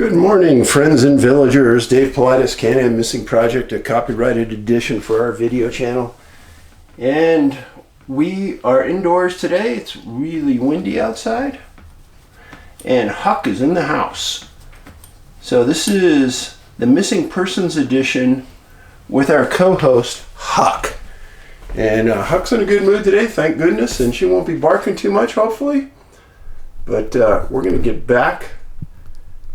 Good morning, friends and villagers. Dave Paulides, Can-Am Missing Project, a copyrighted edition for our video channel. And we are indoors today. It's really windy outside. And Huck is in the house. So this is the Missing Persons edition with our co-host, Huck. And Huck's in a good mood today, thank goodness, and she won't be barking too much, hopefully. But we're going to get back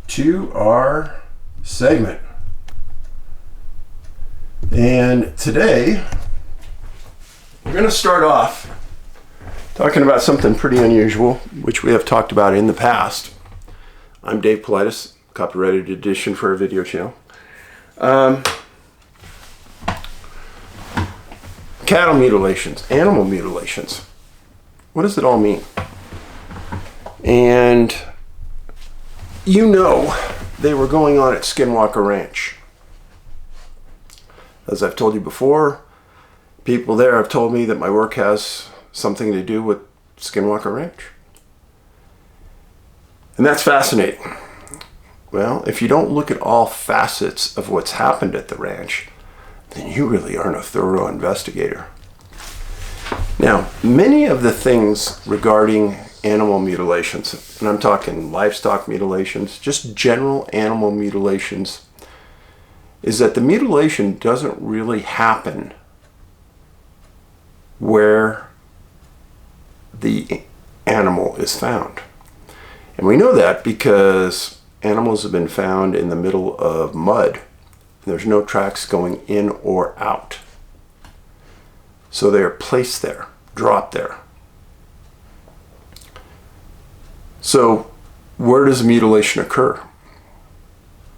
to our segment. And today we're going to start off talking about something pretty unusual, which we have talked about in the past. I'm Dave Paulides, copyrighted edition for a video channel. Cattle mutilations, animal mutilations. What does it all mean? And you know, they were going on at Skinwalker Ranch. As I've told you before, people there have told me that my work has something to do with Skinwalker Ranch. And that's fascinating. Well, if you don't look at all facets of what's happened at the ranch, then you really aren't a thorough investigator. Now, many of the things regarding animal mutilations, and I'm talking livestock mutilations, just general animal mutilations, is that the mutilation doesn't really happen where the animal is found. And we know that because animals have been found in the middle of mud. There's no tracks going in or out. So they are placed there, dropped there. So where does mutilation occur?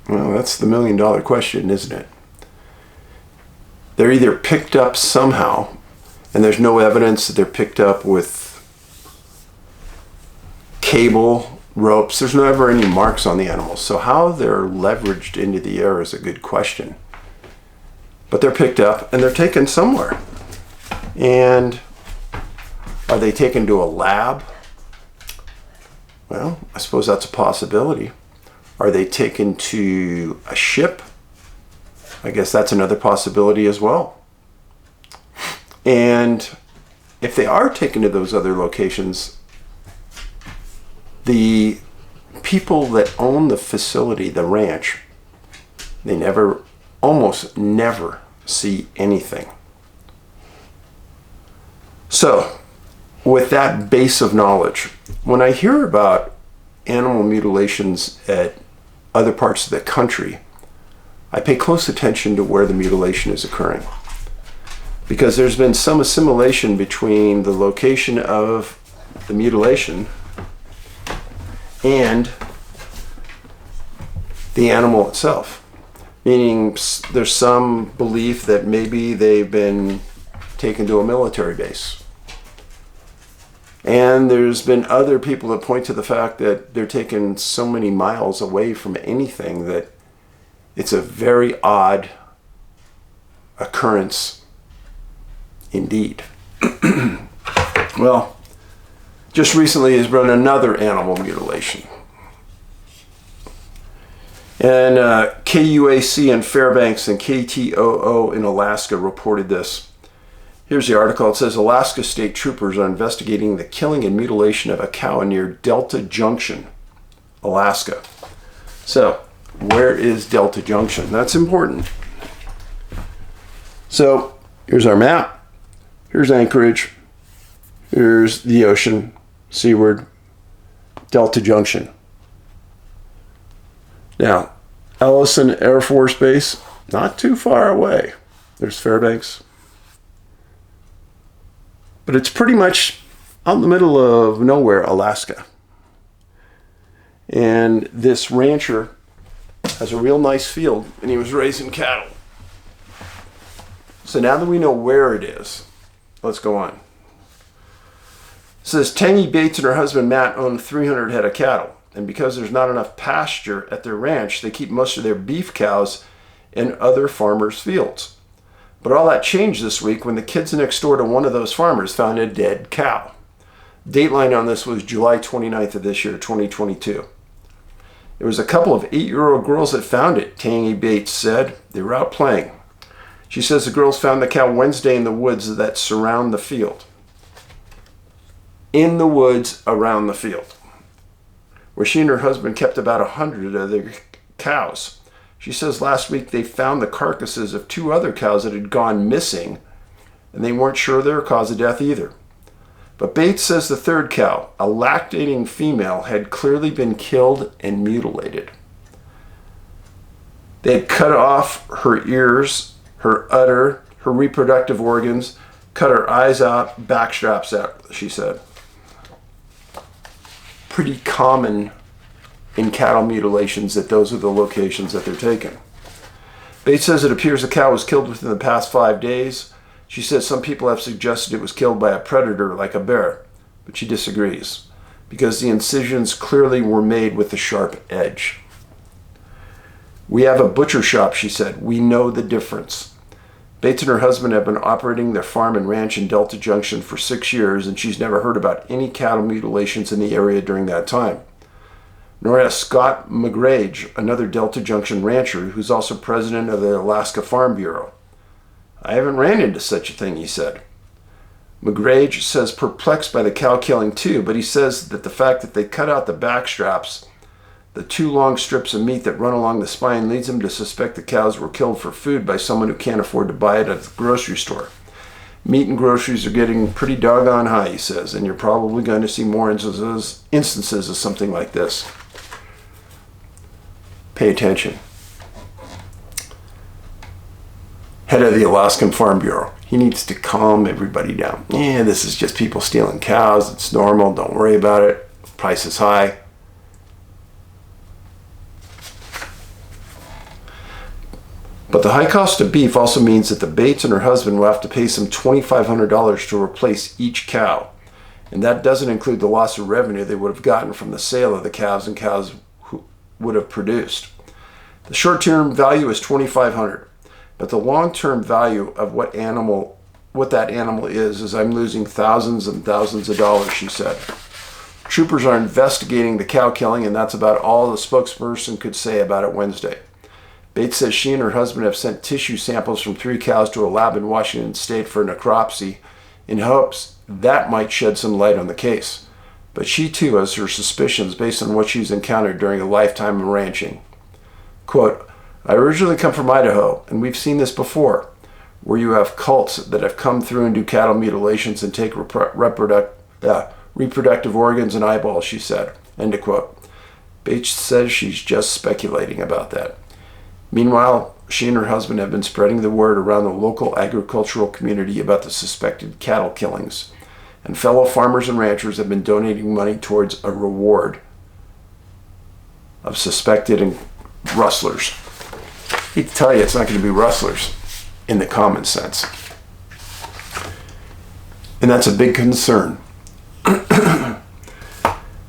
Well, that's the million-dollar question, isn't it? They're either picked up somehow, and there's no evidence that they're picked up with cable, ropes. There's never any marks on the animals. So how they're leveraged into the air is a good question. But they're picked up and they're taken somewhere. And are they taken to a lab? Well, I suppose that's a possibility. Are they taken to a ship? I guess that's another possibility as well. And if they are taken to those other locations, the people that own the facility, the ranch, they almost never see anything. So, with that base of knowledge, when I hear about animal mutilations at other parts of the country, I pay close attention to where the mutilation is occurring. Because there's been some assimilation between the location of the mutilation and the animal itself. Meaning there's some belief that maybe they've been taken to a military base. And there's been other people that point to the fact that they're taken so many miles away from anything that it's a very odd occurrence indeed. Well, just recently has been another animal mutilation. And KUAC in Fairbanks and KTOO in Alaska reported this. Here's the article. It says Alaska state troopers are investigating the killing and mutilation of a cow near Delta Junction, Alaska. So, where is Delta Junction? That's important. So, here's our map. Here's Anchorage. Here's the ocean, seaward, Delta Junction. Now, Ellison Air Force Base, not too far away. There's Fairbanks. But it's pretty much out in the middle of nowhere, Alaska. And this rancher has a real nice field, and he was raising cattle. So now that we know where it is, let's go on. It says Tangy Bates and her husband Matt own 300 head of cattle. And because there's not enough pasture at their ranch, they keep most of their beef cows in other farmers' fields. But all that changed this week when the kids next door to one of those farmers found a dead cow. Dateline on this was July 29th of this year, 2022. It was a couple of 8-year-old girls that found it, Tangy Bates said. They were out playing. She says the girls found the cow Wednesday in the woods that surround the field. In the woods around the field, where she and her husband kept about 100 of their cows. She says last week they found the carcasses of 2 other cows that had gone missing, and they weren't sure of their cause of death either. But Bates says the 3rd cow, a lactating female, had clearly been killed and mutilated. They had cut off her ears, her udder, her reproductive organs, cut her eyes out, back straps out, she said. Pretty common in cattle mutilations that those are the locations that they're taken. Bates says it appears the cow was killed within the past 5 days. She says some people have suggested it was killed by a predator like a bear, but she disagrees because the incisions clearly were made with a sharp edge. We have a butcher shop, she said. We know the difference. Bates and her husband have been operating their farm and ranch in Delta Junction for 6 years, and she's never heard about any cattle mutilations in the area during that time. Nor has Scott McGrage, another Delta Junction rancher who's also president of the Alaska Farm Bureau. I haven't ran into such a thing, he said. McGrage says perplexed by the cow killing too, but he says that the fact that they cut out the back straps, the 2 long strips of meat that run along the spine, leads him to suspect the cows were killed for food by someone who can't afford to buy it at the grocery store. Meat and groceries are getting pretty doggone high, he says, and you're probably going to see more instances of something like this. Pay attention. Head of the Alaskan Farm Bureau. He needs to calm everybody down. Yeah, this is just people stealing cows. It's normal. Don't worry about it. Price is high. But the high cost of beef also means that the Bates and her husband will have to pay some $2,500 to replace each cow. And that doesn't include the loss of revenue they would have gotten from the sale of the calves and cows who would have produced. The short-term value is $2,500. But the long-term value of what that animal is I'm losing thousands and thousands of dollars, she said. Troopers are investigating the cow killing, and that's about all the spokesperson could say about it Wednesday. Bates says she and her husband have sent tissue samples from 3 cows to a lab in Washington State for necropsy in hopes that might shed some light on the case. But she too has her suspicions based on what she's encountered during a lifetime of ranching. Quote, I originally come from Idaho, and we've seen this before, where you have cults that have come through and do cattle mutilations and take reproductive organs and eyeballs, she said. End of quote. Bates says she's just speculating about that. Meanwhile, she and her husband have been spreading the word around the local agricultural community about the suspected cattle killings, and fellow farmers and ranchers have been donating money towards a reward of suspected rustlers. I hate to tell you, it's not going to be rustlers in the common sense. And that's a big concern.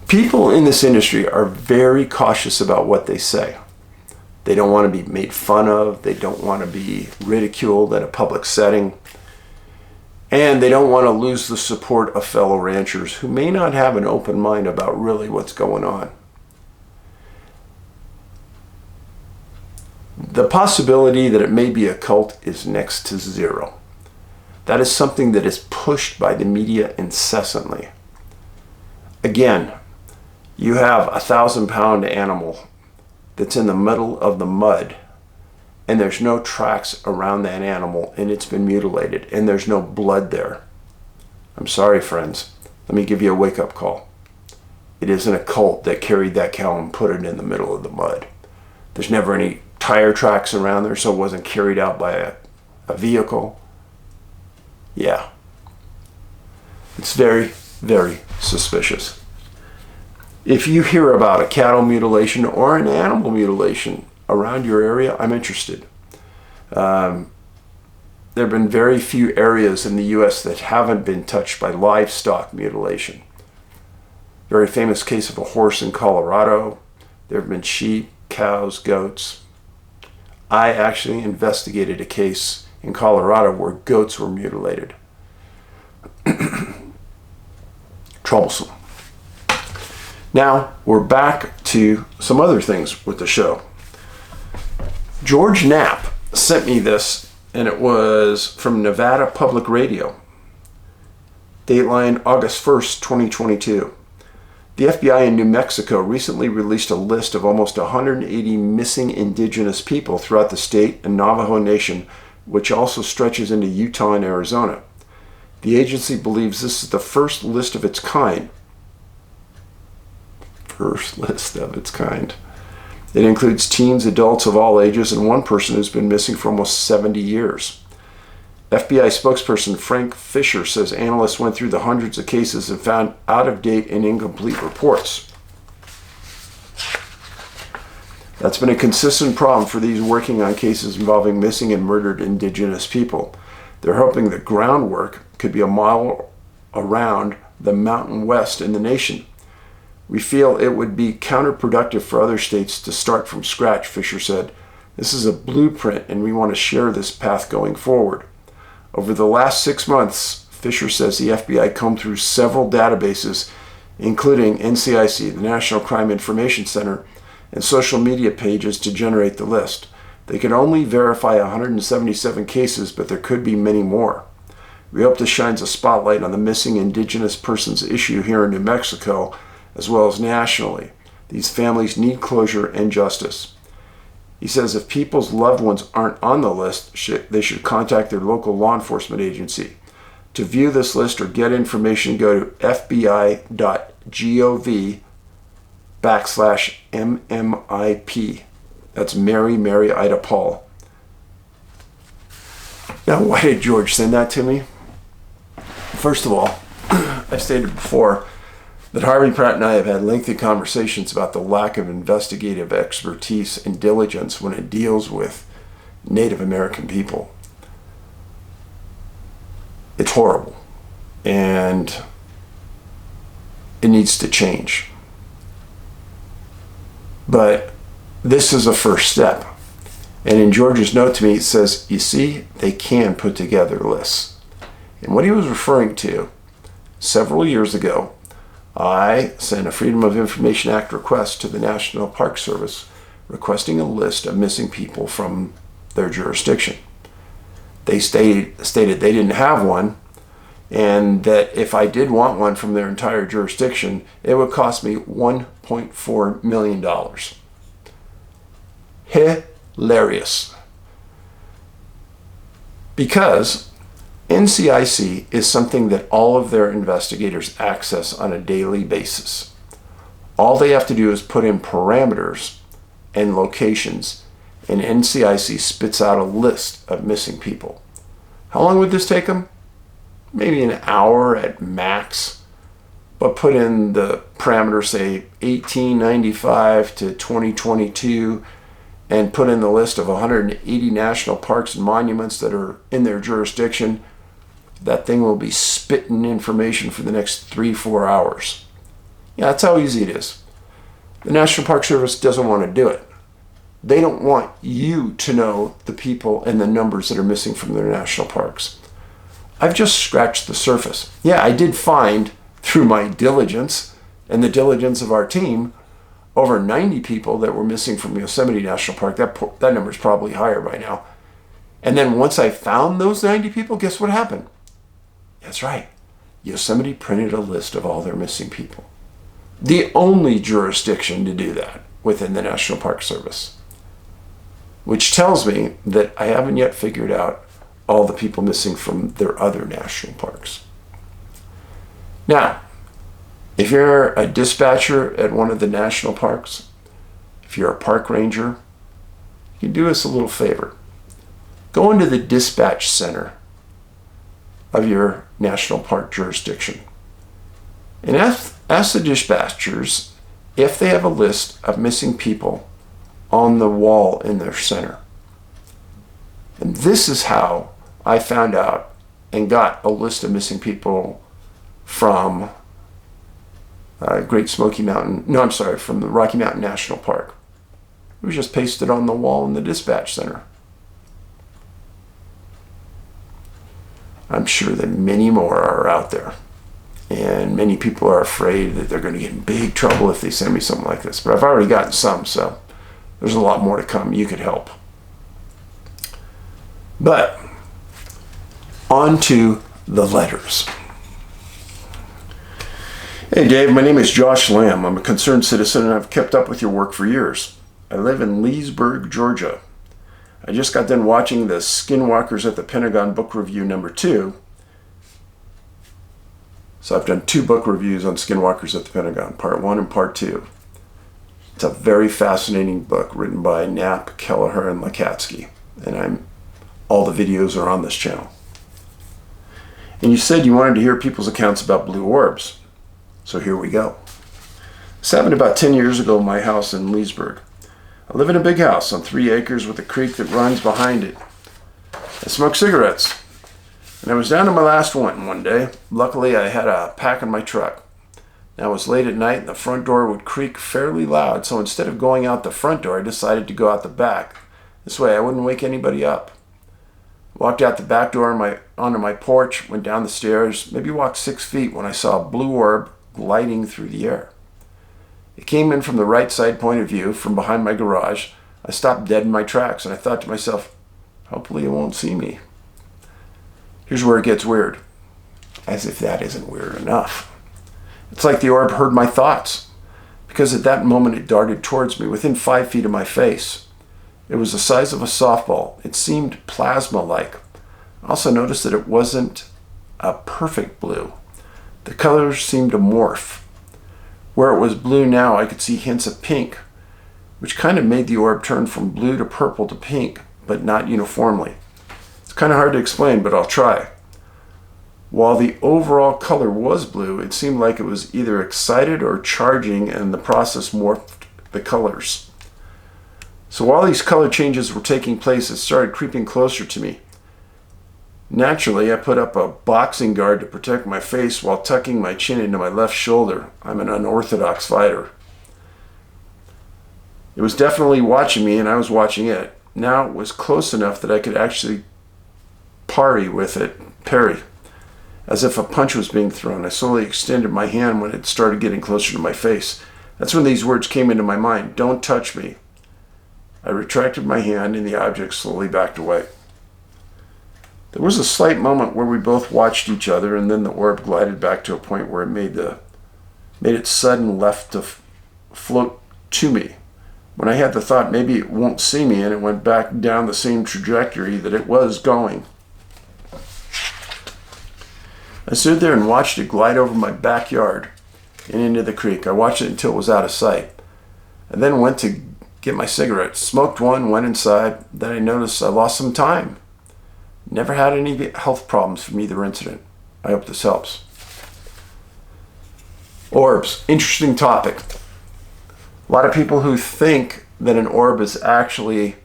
People in this industry are very cautious about what they say. They don't want to be made fun of. They don't want to be ridiculed in a public setting. And they don't want to lose the support of fellow ranchers who may not have an open mind about really what's going on. The possibility that it may be a cult is next to zero. That is something that is pushed by the media incessantly. Again, you have a 1,000-pound animal that's in the middle of the mud, and there's no tracks around that animal, and it's been mutilated, and there's no blood there. I'm sorry, friends. Let me give you a wake-up call. It isn't a cult that carried that cow and put it in the middle of the mud. There's never any tire tracks around there, so it wasn't carried out by a vehicle. Yeah. It's very, very suspicious. If you hear about a cattle mutilation or an animal mutilation around your area, I'm interested. There have been very few areas in the U.S. that haven't been touched by livestock mutilation. Very famous case of a horse in Colorado. There have been sheep, cows, goats. I actually investigated a case in Colorado where goats were mutilated. Now, we're back to some other things with the show. George Knapp sent me this, and it was from Nevada Public Radio. Dateline August 1st, 2022. The FBI in New Mexico recently released a list of almost 180 missing indigenous people throughout the state and Navajo Nation, which also stretches into Utah and Arizona. The agency believes this is the first list of its kind. It includes teens, adults of all ages, and one person who's been missing for almost 70 years. FBI spokesperson Frank Fisher says analysts went through the hundreds of cases and found out-of-date and incomplete reports. That's been a consistent problem for these working on cases involving missing and murdered indigenous people. They're hoping the groundwork could be a model around the Mountain West in the nation. We feel it would be counterproductive for other states to start from scratch, Fisher said. This is a blueprint, and we want to share this path going forward. Over the last 6 months, Fisher says the FBI combed through several databases, including NCIC, the National Crime Information Center, and social media pages to generate the list. They could only verify 177 cases, but there could be many more. We hope this shines a spotlight on the missing indigenous persons issue here in New Mexico, as well as nationally. These families need closure and justice. He says if people's loved ones aren't on the list, they should contact their local law enforcement agency. To view this list or get information, go to fbi.gov/MMIP. That's Mary Ida Paul. Now, why did George send that to me? First of all, I've stated before that Harvey Pratt and I have had lengthy conversations about the lack of investigative expertise and diligence when it deals with Native American people. It's horrible, and it needs to change. But this is a first step. And in George's note to me, it says, you see, they can put together lists. And what he was referring to, several years ago, I sent a Freedom of Information Act request to the National Park Service requesting a list of missing people from their jurisdiction. They stated they didn't have one, and that if I did want one from their entire jurisdiction, it would cost me $1.4 million. Hilarious. Because NCIC is something that all of their investigators access on a daily basis. All they have to do is put in parameters and locations, and NCIC spits out a list of missing people. How long would this take them? Maybe an hour at max. But put in the parameters, say 1895 to 2022, and put in the list of 180 national parks and monuments that are in their jurisdiction. That thing will be spitting information for the next 3-4 hours. Yeah, that's how easy it is. The National Park Service doesn't want to do it. They don't want you to know the people and the numbers that are missing from their national parks. I've just scratched the surface. Yeah, I did find, through my diligence and the diligence of our team, over 90 people that were missing from Yosemite National Park. That number is probably higher by now. And then once I found those 90 people, guess what happened? That's right. Yosemite printed a list of all their missing people. The only jurisdiction to do that within the National Park Service. Which tells me that I haven't yet figured out all the people missing from their other national parks. Now, if you're a dispatcher at one of the national parks, if you're a park ranger, you can do us a little favor. Go into the dispatch center of your national park jurisdiction and ask the dispatchers if they have a list of missing people on the wall in their center. And this is how I found out and got a list of missing people from from the Rocky Mountain National Park. It was just pasted on the wall in the dispatch center. I'm sure that many more are out there. And many people are afraid that they're going to get in big trouble if they send me something like this. But I've already gotten some, so there's a lot more to come. You could help. But on to the letters. Hey Dave, my name is Josh Lamb. I'm a concerned citizen and I've kept up with your work for years. I live in Leesburg, Georgia. I just got done watching the Skinwalkers at the Pentagon book review number 2. So I've done 2 book reviews on Skinwalkers at the Pentagon, part 1 and part 2. It's a very fascinating book written by Knapp, Kelleher, and Lakatsky. And all the videos are on this channel. And you said you wanted to hear people's accounts about blue orbs. So here we go. This happened about 10 years ago in my house in Leesburg. I live in a big house on 3 acres with a creek that runs behind it. I smoke cigarettes. And I was down to my last one day. Luckily, I had a pack in my truck. Now it was late at night and the front door would creak fairly loud, so instead of going out the front door, I decided to go out the back. This way I wouldn't wake anybody up. Walked out the back door onto my porch, went down the stairs, maybe walked 6 feet when I saw a blue orb gliding through the air. It came in from the right side point of view, from behind my garage. I stopped dead in my tracks and I thought to myself, hopefully it won't see me. Here's where it gets weird. As if that isn't weird enough. It's like the orb heard my thoughts, because at that moment it darted towards me within 5 feet of my face. It was the size of a softball. It seemed plasma-like. I also noticed that it wasn't a perfect blue. The colors seemed to morph. Where it was blue now, I could see hints of pink, which kind of made the orb turn from blue to purple to pink, but not uniformly. It's kind of hard to explain, but I'll try. While the overall color was blue, it seemed like it was either excited or charging, and the process morphed the colors. So while these color changes were taking place, it started creeping closer to me. Naturally, I put up a boxing guard to protect my face while tucking my chin into my left shoulder. I'm an unorthodox fighter. It was definitely watching me, and I was watching it. Now it was close enough that I could actually parry with it, parry. As if a punch was being thrown. I slowly extended my hand when it started getting closer to my face. That's when these words came into my mind. Don't touch me. I retracted my hand and the object slowly backed away. There was a slight moment where we both watched each other, and then the orb glided back to a point where it made its sudden left to float to me. When I had the thought maybe it won't see me, and it went back down the same trajectory that it was going. I stood there and watched it glide over my backyard and into the creek. I watched it until it was out of sight. I then went to get my cigarette, smoked one, went inside. Then I noticed I lost some time. Never had any health problems from either incident. I hope this helps. Orbs, interesting topic. A lot of people who think that an orb is actually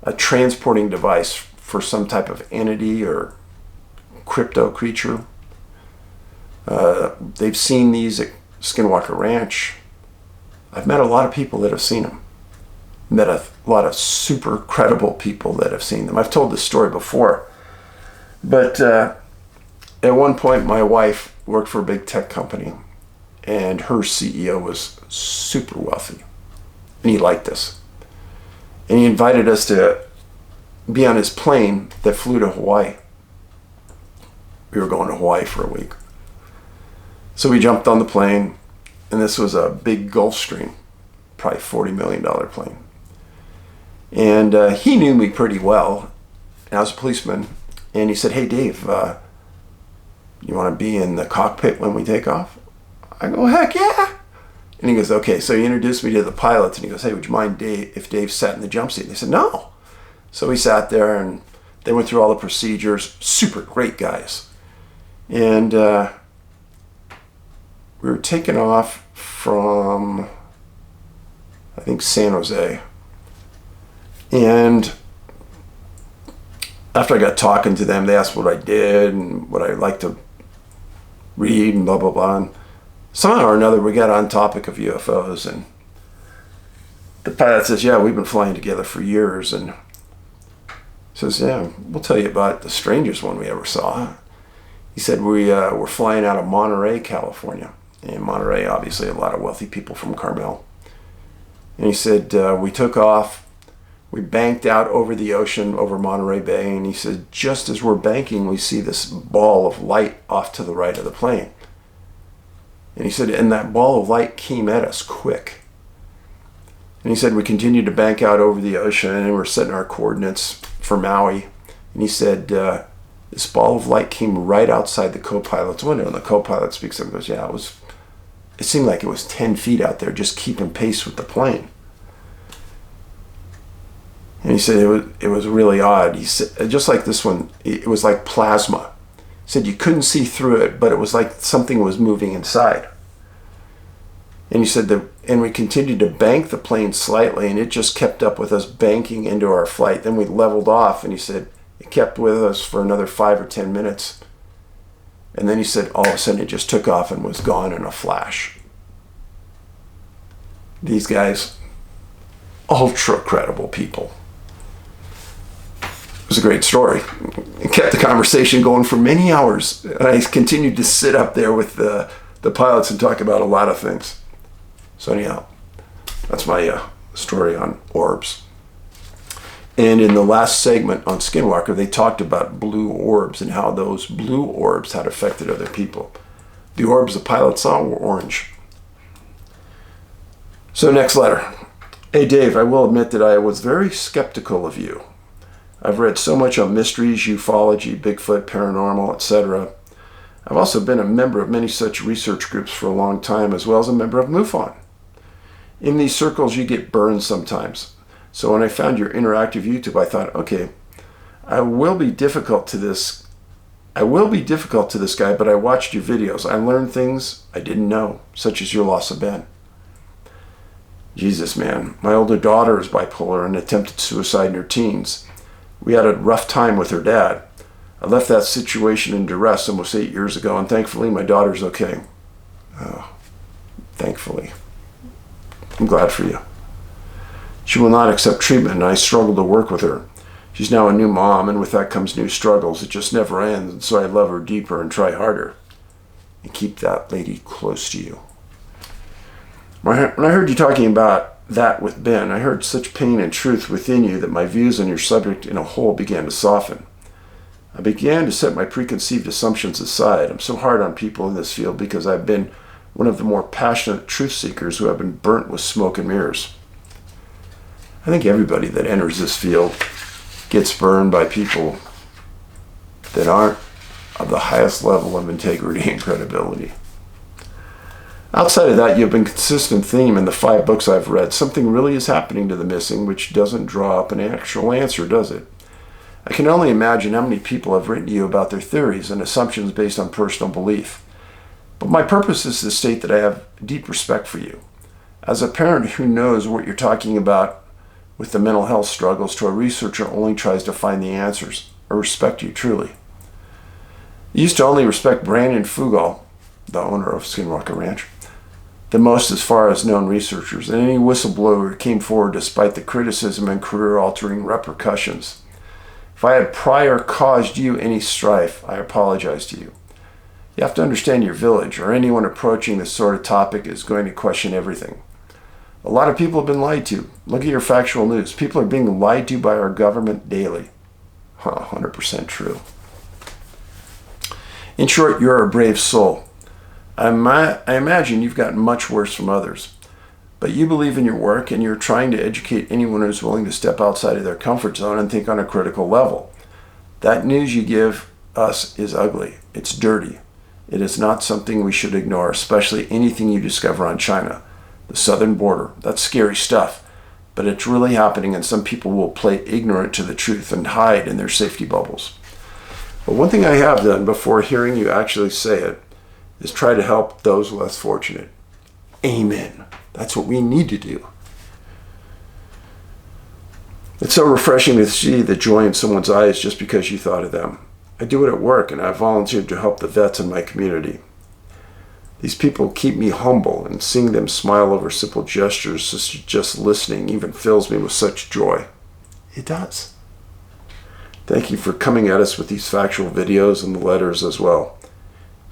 a transporting device for some type of entity or crypto creature. They've seen these at Skinwalker Ranch. I've met a lot of people that have seen them. Met a lot of super credible people that have seen them. I've told this story before. But at one point, my wife worked for a big tech company, and her CEO was super wealthy. And he liked us. And he invited us to be on his plane that flew to Hawaii. We were going to Hawaii for a week. So we jumped on the plane, and this was a big Gulfstream, probably $40 million plane. And he knew me pretty well. And I was a policeman. And he said, hey, Dave, you want to be in the cockpit when we take off? I go, heck yeah. And he goes, okay. So he introduced me to the pilots. And he goes, hey, would you mind if Dave sat in the jump seat? And they said, no. So we sat there, and they went through all the procedures. Super great guys. And we were taken off from, I think, San Jose. And after I got talking to them, they asked what I did and what I liked to read and blah, blah, blah. And somehow or another, we got on topic of UFOs. And the pilot says, yeah, we've been flying together for years. And says, yeah, we'll tell you about the strangest one we ever saw. He said, we were flying out of Monterey, California. And Monterey, obviously, a lot of wealthy people from Carmel. And he said, we took off. We banked out over the ocean, over Monterey Bay. And he said, just as we're banking, we see this ball of light off to the right of the plane. And he said, and that ball of light came at us quick. And he said, we continued to bank out over the ocean, and we're setting our coordinates for Maui. And he said, this ball of light came right outside the co-pilot's window. And the co-pilot speaks up and goes, yeah, it seemed like it was 10 feet out there, just keeping pace with the plane. And he said it was really odd. He said, just like this one, it was like plasma. He said you couldn't see through it, but it was like something was moving inside. And he said and we continued to bank the plane slightly, and it just kept up with us banking into our flight. Then we leveled off, and he said it kept with us for another 5 or 10 minutes. And then he said all of a sudden it just took off and was gone in a flash. These guys, ultra credible people. It was a great story. It kept the conversation going for many hours. And I continued to sit up there with the pilots and talk about a lot of things. So anyhow, that's my story on orbs. And in the last segment on Skinwalker, they talked about blue orbs and how those blue orbs had affected other people. The orbs the pilot saw were orange. So next letter. Hey Dave, I will admit that I was very skeptical of you. I've read so much on mysteries, ufology, Bigfoot, paranormal, etc. I've also been a member of many such research groups for a long time, as well as a member of MUFON. In these circles, you get burned sometimes. So when I found your interactive YouTube, I thought, okay, I will be difficult to this guy, but I watched your videos. I learned things I didn't know, such as your loss of Ben. Jesus, man. My older daughter is bipolar and attempted suicide in her teens. We had a rough time with her dad. I left that situation in duress almost 8 years ago, and thankfully my daughter's okay. Oh, thankfully. I'm glad for you. She will not accept treatment, and I struggle to work with her. She's now a new mom, and with that comes new struggles. It just never ends, and so I love her deeper and try harder. And keep that lady close to you. When I heard you talking about that with Ben, I heard such pain and truth within you that my views on your subject in a whole began to soften. I began to set my preconceived assumptions aside. I'm so hard on people in this field because I've been one of the more passionate truth seekers who have been burnt with smoke and mirrors. I think everybody that enters this field gets burned by people that aren't of the highest level of integrity and credibility. Outside of that, you have been a consistent theme in the 5 books I've read. Something really is happening to the missing, which doesn't draw up an actual answer, does it? I can only imagine how many people have written to you about their theories and assumptions based on personal belief. But my purpose is to state that I have deep respect for you. As a parent who knows what you're talking about with the mental health struggles to a researcher who only tries to find the answers, I respect you truly. I used to only respect Brandon Fugal, the owner of Skinwalker Ranch, the most as far as known researchers, and any whistleblower who came forward despite the criticism and career-altering repercussions. If I had prior caused you any strife, I apologize to you. You have to understand your village, or anyone approaching this sort of topic is going to question everything. A lot of people have been lied to. Look at your factual news. People are being lied to by our government daily. 100% true. In short, you're a brave soul. I imagine you've gotten much worse from others. But you believe in your work, and you're trying to educate anyone who's willing to step outside of their comfort zone and think on a critical level. That news you give us is ugly. It's dirty. It is not something we should ignore, especially anything you discover on China, the southern border. That's scary stuff, but it's really happening, and some people will play ignorant to the truth and hide in their safety bubbles. But one thing I have done before hearing you actually say it is try to help those less fortunate. Amen. That's what we need to do. It's so refreshing to see the joy in someone's eyes just because you thought of them. I do it at work, and I volunteered to help the vets in my community. These people keep me humble, and seeing them smile over simple gestures, just listening, even fills me with such joy. It does. Thank you for coming at us with these factual videos and the letters as well.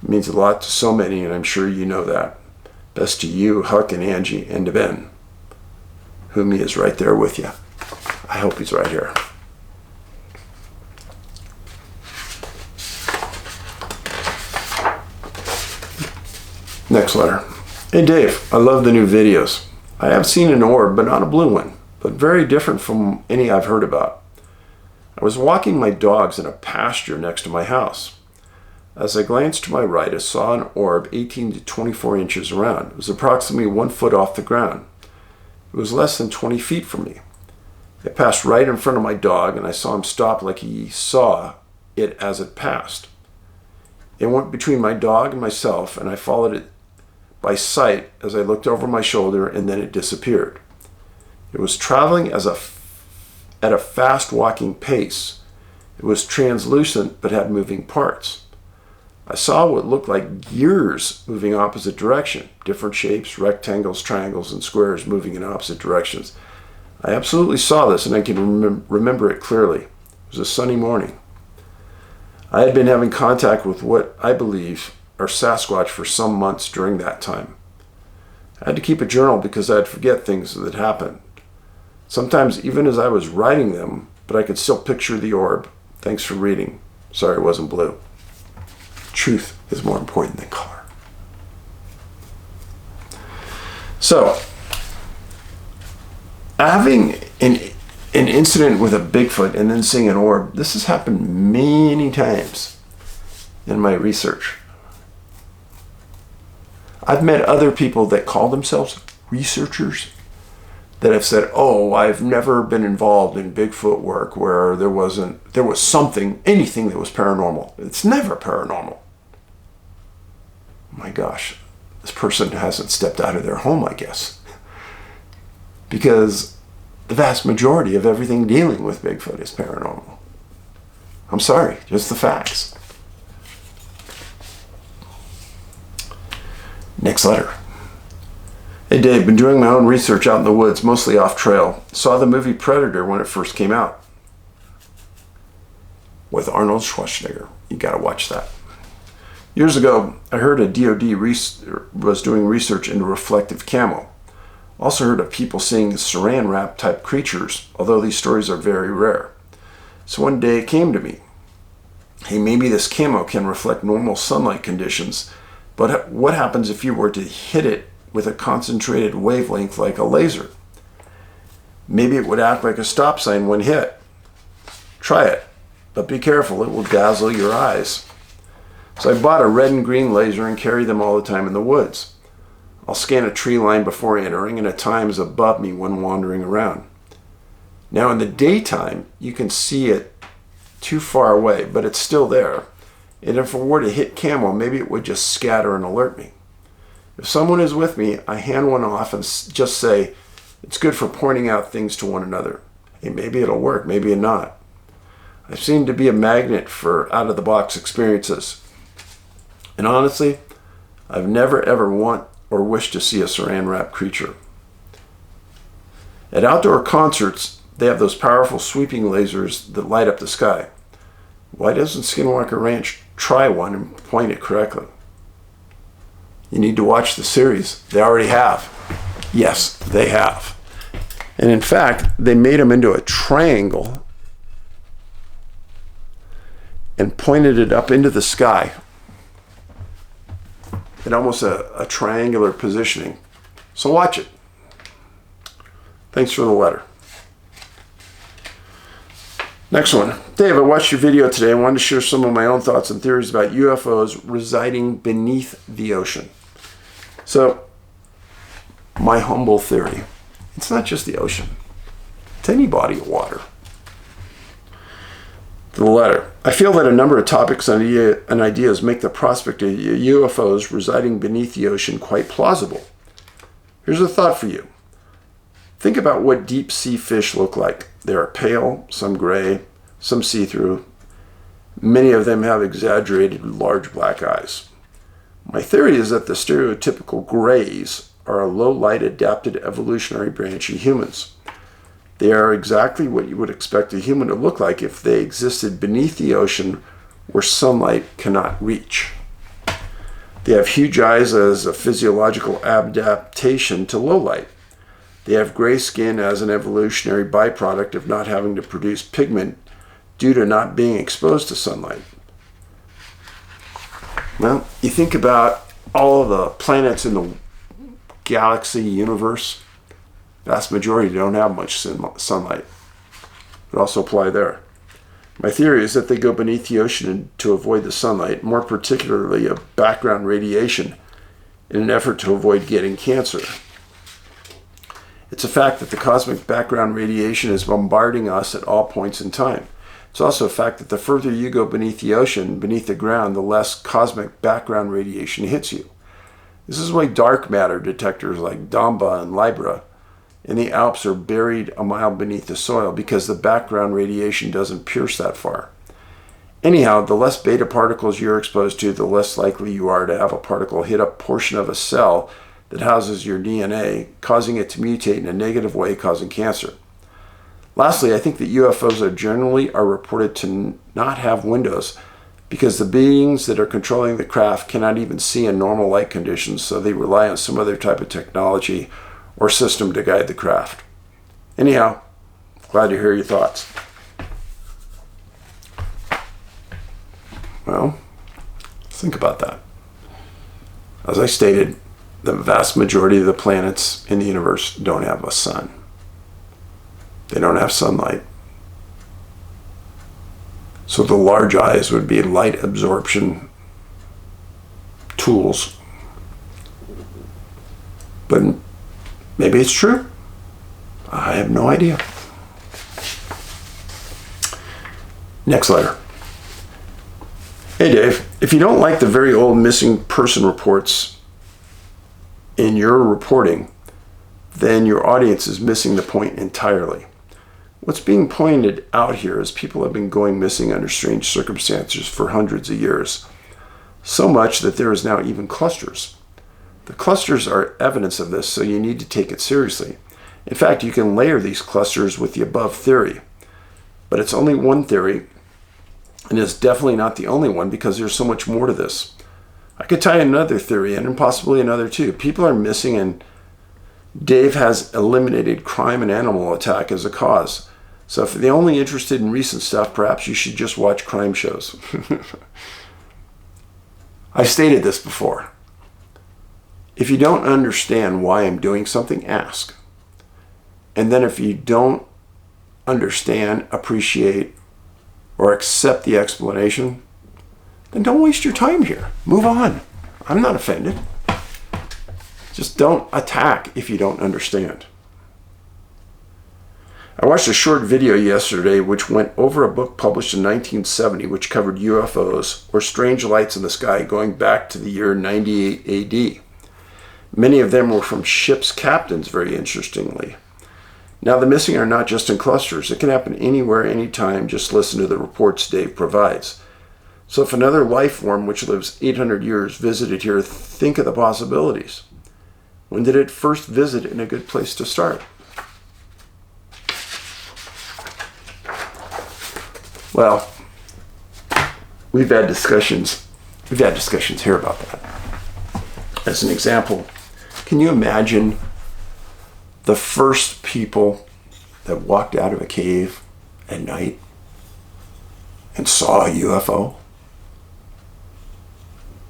It means a lot to so many, and I'm sure you know that. Best to you, Huck, and Angie, and to Ben, whom he is right there with you. I hope he's right here. Next letter. Hey Dave, I love the new videos. I have seen an orb, but not a blue one, but very different from any I've heard about. I was walking my dogs in a pasture next to my house. As I glanced to my right, I saw an orb 18 to 24 inches around. It was approximately 1 foot off the ground. It was less than 20 feet from me. It passed right in front of my dog, and I saw him stop like he saw it as it passed. It went between my dog and myself, and I followed it by sight as I looked over my shoulder, and then it disappeared. It was traveling at a fast walking pace. It was translucent but had moving parts. I saw what looked like gears moving opposite direction, different shapes, rectangles, triangles, and squares moving in opposite directions. I absolutely saw this, and I can remember it clearly. It was a sunny morning. I had been having contact with what I believe are Sasquatch for some months during that time. I had to keep a journal because I'd forget things that happened. Sometimes even as I was writing them, but I could still picture the orb. Thanks for reading. Sorry it wasn't blue. Truth is more important than color. So, having an incident with a Bigfoot and then seeing an orb, this has happened many times in my research. I've met other people that call themselves researchers that have said, oh, I've never been involved in Bigfoot work where there was anything that was paranormal. It's never paranormal. My gosh, this person hasn't stepped out of their home, I guess. Because the vast majority of everything dealing with Bigfoot is paranormal. I'm sorry, just the facts. Next letter. Hey Dave, been doing my own research out in the woods, mostly off trail. Saw the movie Predator when it first came out. With Arnold Schwarzenegger. You gotta watch that. Years ago, I heard a DoD was doing research into reflective camo. Also heard of people seeing saran wrap type creatures, although these stories are very rare. So one day it came to me. Hey, maybe this camo can reflect normal sunlight conditions, but what happens if you were to hit it with a concentrated wavelength like a laser? Maybe it would act like a stop sign when hit. Try it, but be careful, it will dazzle your eyes. So I bought a red and green laser and carry them all the time in the woods. I'll scan a tree line before entering and at times above me when wandering around. Now in the daytime, you can see it too far away, but it's still there. And if it were to hit camo, maybe it would just scatter and alert me. If someone is with me, I hand one off and just say, it's good for pointing out things to one another. Hey, maybe it'll work, maybe it not. I seem to be a magnet for out-of-the-box experiences. And honestly, I've never ever want or wished to see a saran wrap creature. At outdoor concerts, they have those powerful sweeping lasers that light up the sky. Why doesn't Skinwalker Ranch try one and point it correctly? You need to watch the series. They already have. Yes, they have. And in fact, they made them into a triangle and pointed it up into the sky in almost a triangular positioning. So watch it. Thanks for the letter. Next one. Dave, I watched your video today. I wanted to share some of my own thoughts and theories about UFOs residing beneath the ocean. So, my humble theory, it's not just the ocean. It's any body of water. The letter. I feel that a number of topics and ideas make the prospect of UFOs residing beneath the ocean quite plausible. Here's a thought for you. Think about what deep sea fish look like. They are pale, some gray, some see-through. Many of them have exaggerated large black eyes. My theory is that the stereotypical grays are a low-light adapted evolutionary branch of humans. They are exactly what you would expect a human to look like if they existed beneath the ocean where sunlight cannot reach. They have huge eyes as a physiological adaptation to low light. They have gray skin as an evolutionary byproduct of not having to produce pigment due to not being exposed to sunlight. Well, you think about all of the planets in the galaxy universe, vast majority don't have much sunlight. It also apply there. My theory is that they go beneath the ocean to avoid the sunlight, more particularly of background radiation, in an effort to avoid getting cancer. It's a fact that the cosmic background radiation is bombarding us at all points in time. It's also a fact that the further you go beneath the ocean, beneath the ground, the less cosmic background radiation hits you. This is why dark matter detectors like Damba and Libra in the Alps are buried a mile beneath the soil, because the background radiation doesn't pierce that far. Anyhow, the less beta particles you're exposed to, the less likely you are to have a particle hit a portion of a cell that houses your DNA, causing it to mutate in a negative way, causing cancer. Lastly, I think that UFOs are reported to not have windows, because the beings that are controlling the craft cannot even see in normal light conditions, so they rely on some other type of technology or system to guide the craft. Anyhow, glad to hear your thoughts. Well, think about that. As I stated, the vast majority of the planets in the universe don't have a sun. They don't have sunlight. So the large eyes would be light absorption tools. But maybe it's true. I have no idea. Next letter. Hey Dave, if you don't like the very old missing person reports in your reporting, then your audience is missing the point entirely. What's being pointed out here is people have been going missing under strange circumstances for hundreds of years. So much that there is now even clusters. The clusters are evidence of this, so you need to take it seriously. In fact, you can layer these clusters with the above theory. But it's only one theory, and it's definitely not the only one, because there's so much more to this. I could tie another theory in, and possibly another too. People are missing, and Dave has eliminated crime and animal attack as a cause. So if you're only interested in recent stuff, perhaps you should just watch crime shows. I've stated this before. If you don't understand why I'm doing something, ask. And then if you don't understand, appreciate, or accept the explanation, then don't waste your time here. Move on. I'm not offended. Just don't attack if you don't understand. I watched a short video yesterday which went over a book published in 1970 which covered UFOs, or strange lights in the sky, going back to the year 98 AD. Many of them were from ship's captains, very interestingly. Now, the missing are not just in clusters. It can happen anywhere, anytime. Just listen to the reports Dave provides. So if another life form which lives 800 years visited here, think of the possibilities. When did it first visit, and a good place to start? Well, we've had discussions here about that. As an example, can you imagine the first people that walked out of a cave at night and saw a UFO?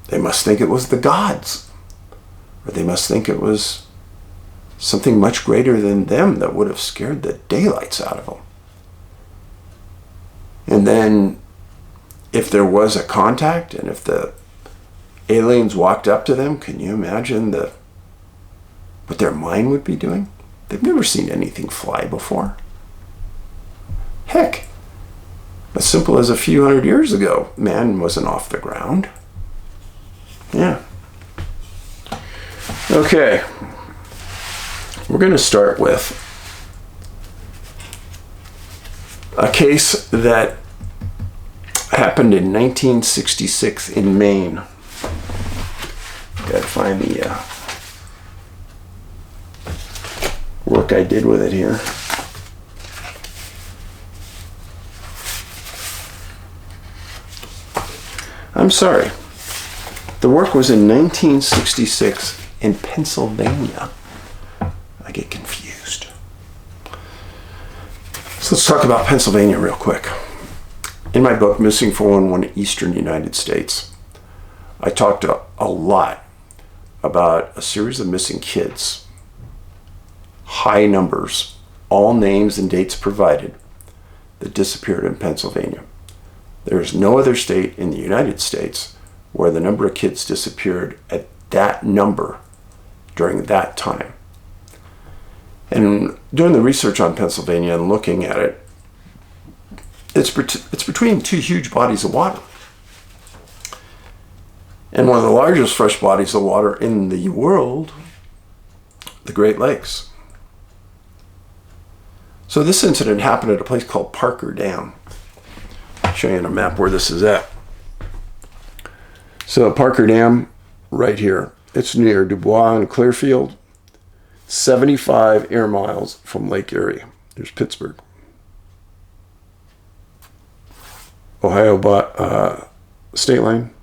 They must think it was the gods, or they must think it was something much greater than them that would have scared the daylights out of them. And then if there was a contact, and if the aliens walked up to them, can you imagine what their mind would be doing? They've never seen anything fly before. Heck, as simple as a few hundred years ago, man wasn't off the ground. Yeah. Okay. We're going to start with a case that happened in 1966 in Maine. Gotta find the work I did with it here. I'm sorry. The work was in 1966 in Pennsylvania. I get confused. So let's talk about Pennsylvania real quick. In my book, Missing 411 Eastern United States, I talked a lot about a series of missing kids, high numbers, all names and dates provided, that disappeared in Pennsylvania. There is no other state in the United States where the number of kids disappeared at that number during that time. And doing the research on Pennsylvania and looking at it, it's between two huge bodies of water. And one of the largest fresh bodies of water in the world, the Great Lakes. So this incident happened at a place called Parker Dam. I'll show you on a map where this is at. So Parker Dam, right here. It's near Dubois and Clearfield, 75 air miles from Lake Erie. There's Pittsburgh. Ohio state line.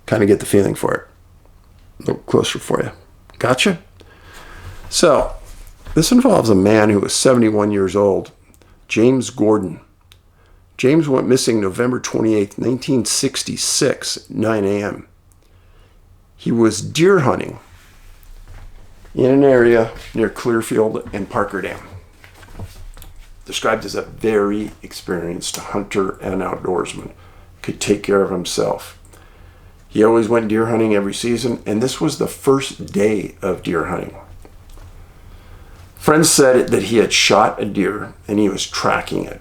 Kind of get the feeling for it. A little closer for you. Gotcha? So, this involves a man who was 71 years old, James Gordon. James went missing November 28, 1966, 9 a.m. He was deer hunting in an area near Clearfield and Parker Dam. Described as a very experienced hunter and outdoorsman, could take care of himself. He always went deer hunting every season, and this was the first day of deer hunting. Friends said that he had shot a deer and he was tracking it.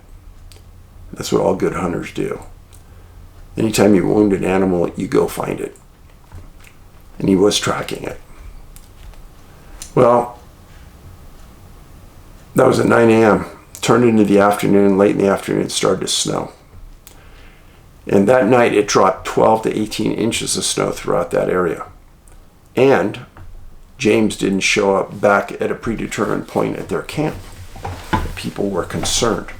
That's what all good hunters do. Anytime you wound an animal, you go find it. And he was tracking it. Well, that was at 9 a.m. Turned into the afternoon. Late in the afternoon, it started to snow. And that night, it dropped 12 to 18 inches of snow throughout that area. And James didn't show up back at a predetermined point at their camp. People were concerned.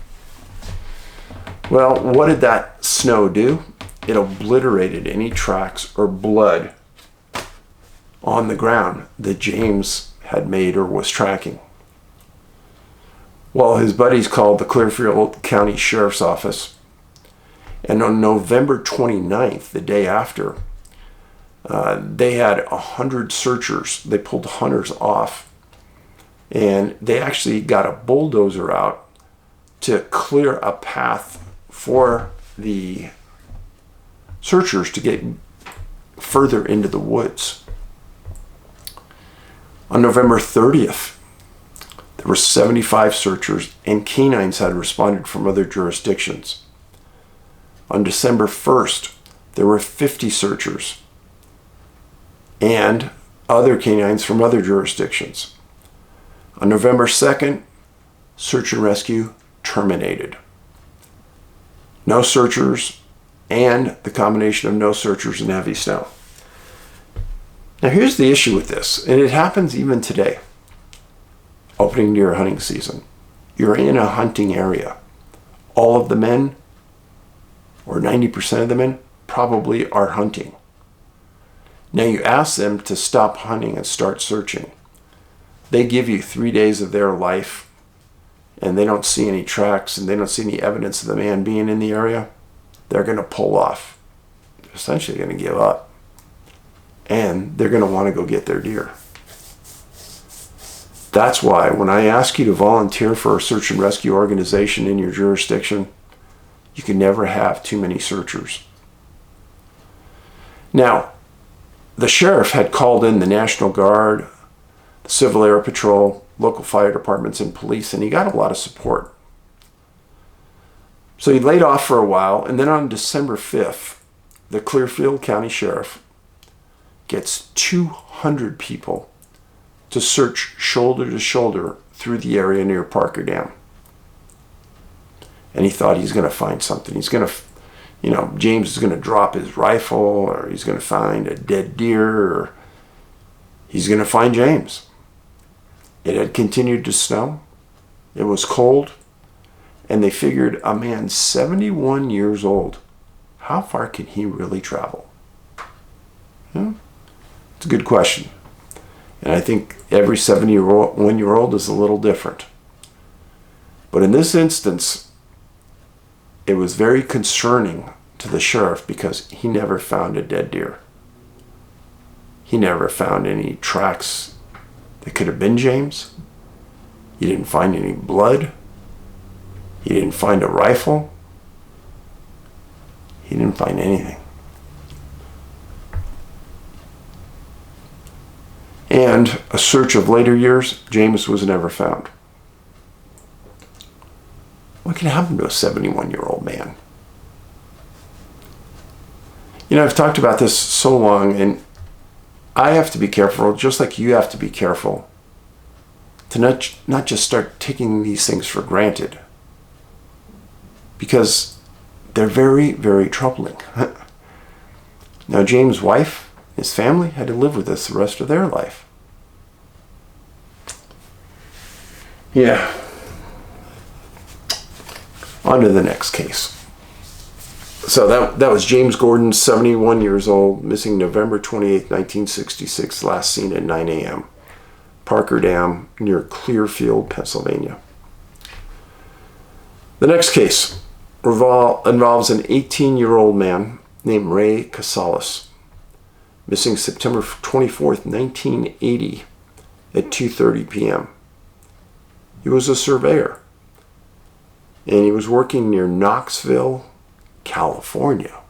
Well, what did that snow do? It obliterated any tracks or blood on the ground that James had made or was tracking. Well, his buddies called the Clearfield County Sheriff's Office. And on November 29th, the day after, they had 100 searchers. They pulled hunters off. And they actually got a bulldozer out to clear a path for the searchers to get further into the woods. On November 30th, there were 75 searchers, and canines had responded from other jurisdictions. On December 1st, there were 50 searchers and other canines from other jurisdictions. On November 2nd, search and rescue terminated. No searchers, and the combination of no searchers and heavy snow. Now here's the issue with this, and it happens even today. Opening deer hunting season. You're in a hunting area. All of the men, or 90% of the men, probably are hunting. Now you ask them to stop hunting and start searching. They give you 3 days of their life, and they don't see any tracks, and they don't see any evidence of the man being in the area. They're going to pull off. They're essentially going to give up. And they're going to want to go get their deer. That's why when I ask you to volunteer for a search and rescue organization in your jurisdiction, you can never have too many searchers. Now, the sheriff had called in the National Guard, the Civil Air Patrol, local fire departments, and police, and he got a lot of support. So he laid off for a while, and then on December 5th, the Clearfield County Sheriff gets 200 people to search shoulder to shoulder through the area near Parker Dam. And he thought he's going to find something. He's going to, James is going to drop his rifle, or he's going to find a dead deer, or he's going to find James. It had continued to snow. It was cold. And they figured a man 71 years old, how far can he really travel? Yeah, it's a good question. And I think every 71-year-old is a little different. But in this instance, it was very concerning to the sheriff because he never found a dead deer. He never found any tracks that could have been James. He didn't find any blood. He didn't find a rifle. He didn't find anything. And a search of later years, James was never found. What can happen to a 71-year-old man? You know, I've talked about this so long, and I have to be careful, just like you have to be careful, to not just start taking these things for granted. Because they're very, very troubling. Now, James' wife, his family, had to live with this the rest of their life. Yeah. On to the next case. So that was James Gordon, 71 years old, missing November 28, 1966, last seen at 9 a.m. Parker Dam near Clearfield, Pennsylvania. The next case involves an 18-year-old man named Ray Casalas, missing September 24th, 1980 at 2:30 p.m. He was a surveyor, and he was working near Knoxville, California.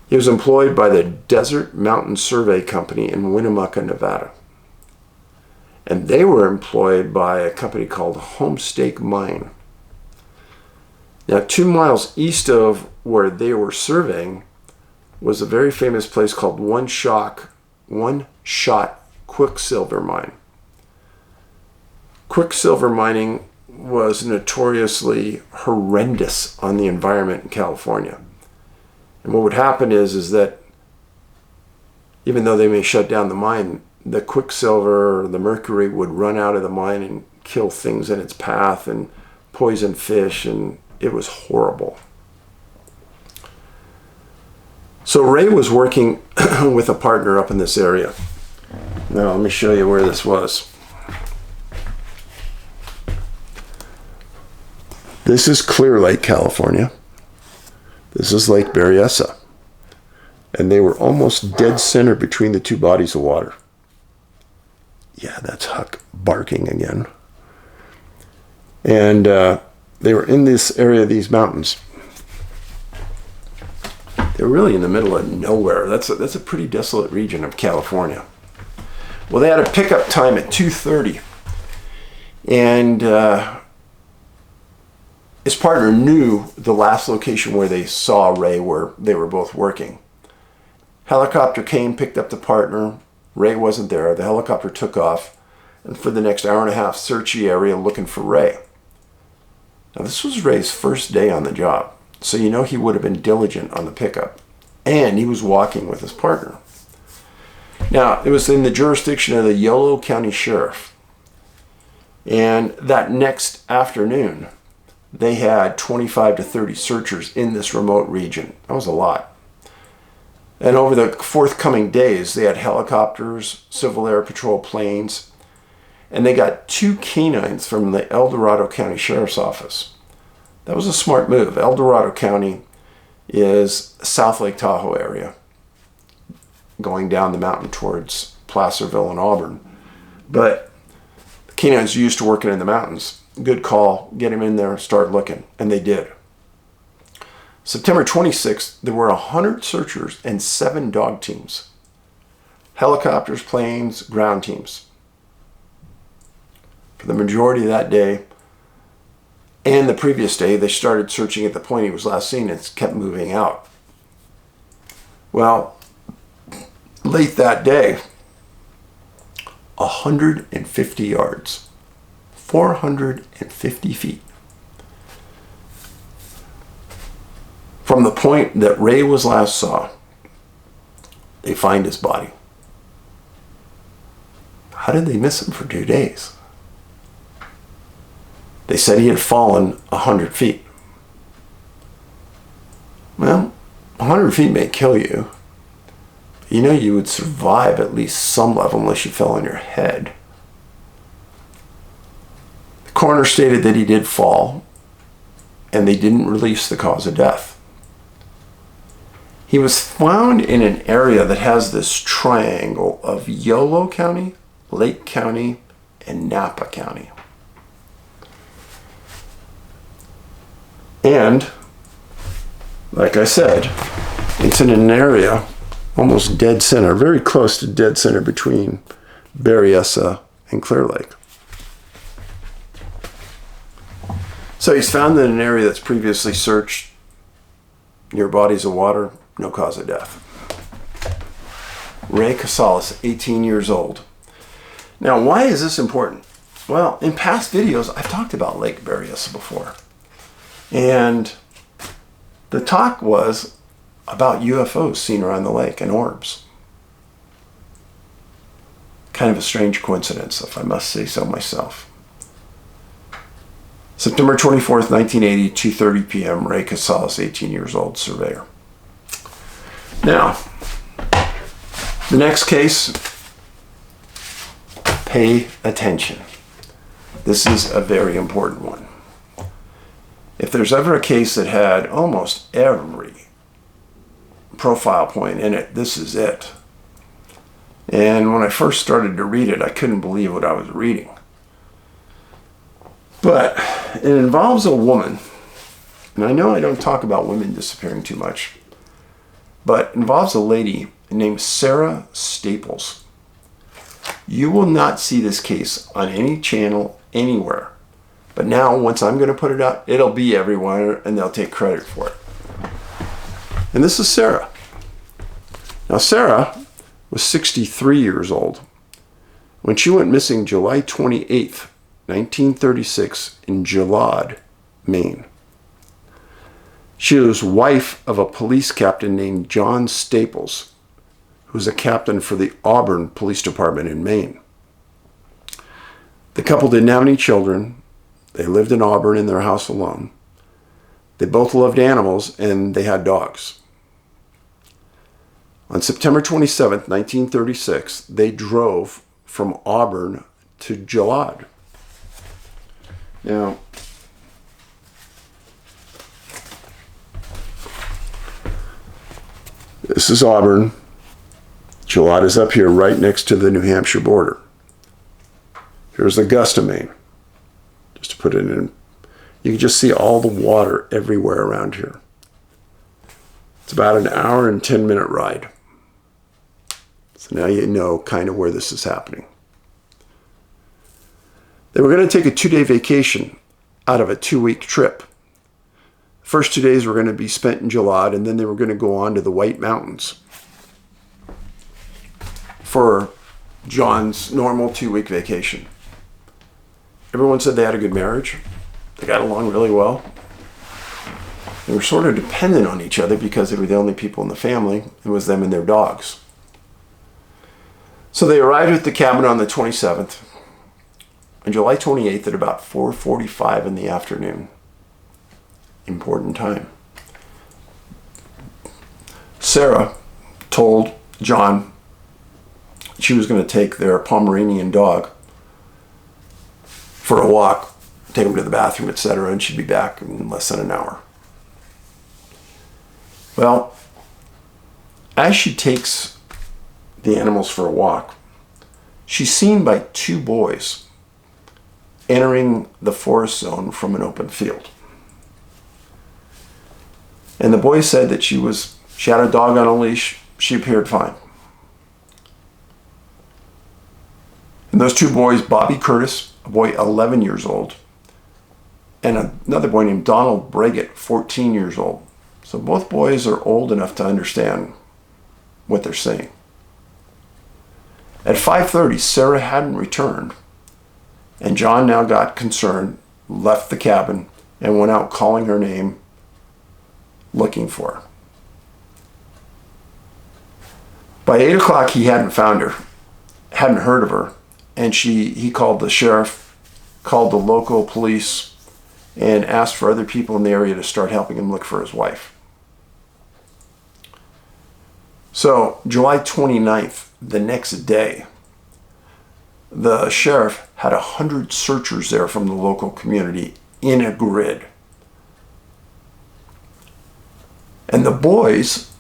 He was employed by the Desert Mountain Survey Company in Winnemucca, Nevada. And they were employed by a company called Homestake Mine. Now, 2 miles east of where they were surveying was a very famous place called One Shot Quicksilver Mine. Quicksilver mining was notoriously horrendous on the environment in California. And what would happen is that even though they may shut down the mine, the quicksilver or the mercury would run out of the mine and kill things in its path and poison fish, and it was horrible. So Ray was working with a partner up in this area. Now let me show you where this was. This is Clear Lake, California. This is Lake Berryessa. And they were almost dead center between the two bodies of water. Yeah, that's Huck barking again. And they were in this area of these mountains. They're really in the middle of nowhere. That's a pretty desolate region of California. Well, they had a pickup time at 2:30. And his partner knew the last location where they saw Ray, where they were both working. Helicopter came, picked up the partner. Ray wasn't there. The helicopter took off, and for the next hour and a half, searched the area looking for Ray. Now, this was Ray's first day on the job, so you know he would have been diligent on the pickup, and he was walking with his partner. Now, it was in the jurisdiction of the Yolo County Sheriff, and that next afternoon, they had 25 to 30 searchers in this remote region. That was a lot. And over the forthcoming days, they had helicopters, Civil Air Patrol planes, and they got 2 canines from the El Dorado County Sheriff's Office. That was a smart move. El Dorado County is South Lake Tahoe area, going down the mountain towards Placerville and Auburn. But the canines are used to working in the mountains. Good call, get him in there, start looking, and they did. September 26th, there were 100 searchers and 7 dog teams. Helicopters, planes, ground teams. For the majority of that day and the previous day, they started searching at the point he was last seen and kept moving out. Well, late that day, 150 yards. 450 feet from the point that Ray was last saw, they find his body. How did they miss him for 2 days? They said he had fallen 100 feet. Well, 100 feet may kill you, you know you would survive at least some level unless you fell on your head. The coroner stated that he did fall, and they didn't release the cause of death. He was found in an area that has this triangle of Yolo County, Lake County, and Napa County. And, like I said, it's in an area almost dead center, very close to dead center between Berryessa and Clear Lake. So he's found in an area that's previously searched, near bodies of water, no cause of death. Ray Casalas, 18 years old. Now, why is this important? Well, in past videos, I've talked about Lake Berryessa before. And the talk was about UFOs seen around the lake and orbs. Kind of a strange coincidence, if I must say so myself. September 24th, 1980, 2:30 p.m., Ray Casalas, 18 years old, surveyor. Now, the next case, pay attention. This is a very important one. If there's ever a case that had almost every profile point in it, this is it. And when I first started to read it, I couldn't believe what I was reading. But it involves a woman, and I know I don't talk about women disappearing too much, but involves a lady named Sarah Staples. You will not see this case on any channel anywhere. But now, once I'm going to put it out, it'll be everywhere, and they'll take credit for it. And this is Sarah. Now, Sarah was 63 years old when she went missing July 28th, 1936, in Gillard, Maine. She was wife of a police captain named John Staples, who was a captain for the Auburn Police Department in Maine. The couple didn't have any children. They lived in Auburn in their house alone. They both loved animals, and they had dogs. On September 27th, 1936, they drove from Auburn to Gillard. Now, this is Auburn. Gillard is up here right next to the New Hampshire border. Here's Augusta, Maine. Just to put it in, you can just see all the water everywhere around here. It's about an hour and 10-minute ride. So now you know kind of where this is happening. They were going to take a 2-day vacation out of a 2-week trip. First 2 days were going to be spent in Gillard, and then they were going to go on to the White Mountains for John's normal 2-week vacation. Everyone said they had a good marriage. They got along really well. They were sort of dependent on each other because they were the only people in the family. It was them and their dogs. So they arrived at the cabin on the 27th. On July 28th at about 4:45 in the afternoon. Important time. Sarah told John she was going to take their Pomeranian dog for a walk, take him to the bathroom, etc., and she'd be back in less than an hour. Well, as she takes the animals for a walk, she's seen by 2 boys entering the forest zone from an open field. And the boys said that she had a dog on a leash. She appeared fine. And those 2 boys, Bobby Curtis, a boy 11 years old, and another boy named Donald Breggett, 14 years old. So both boys are old enough to understand what they're saying. At 5:30, Sarah hadn't returned, and John now got concerned, left the cabin, and went out calling her name, looking for her. By 8 o'clock, he hadn't found her, hadn't heard of her, and he called the sheriff, called the local police, and asked for other people in the area to start helping him look for his wife. So July 29th, the next day, the sheriff had 100 searchers there from the local community in a grid. And the boys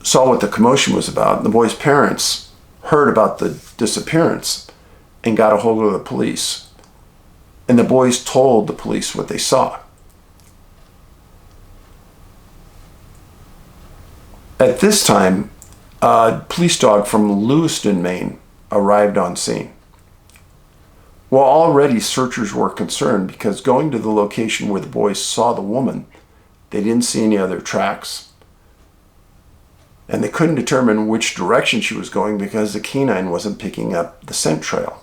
saw what the commotion was about. And the boys' parents heard about the disappearance and got a hold of the police. And the boys told the police what they saw. At this time, a police dog from Lewiston, Maine, arrived on scene. Well, already searchers were concerned because going to the location where the boys saw the woman, they didn't see any other tracks. And they couldn't determine which direction she was going because the canine wasn't picking up the scent trail.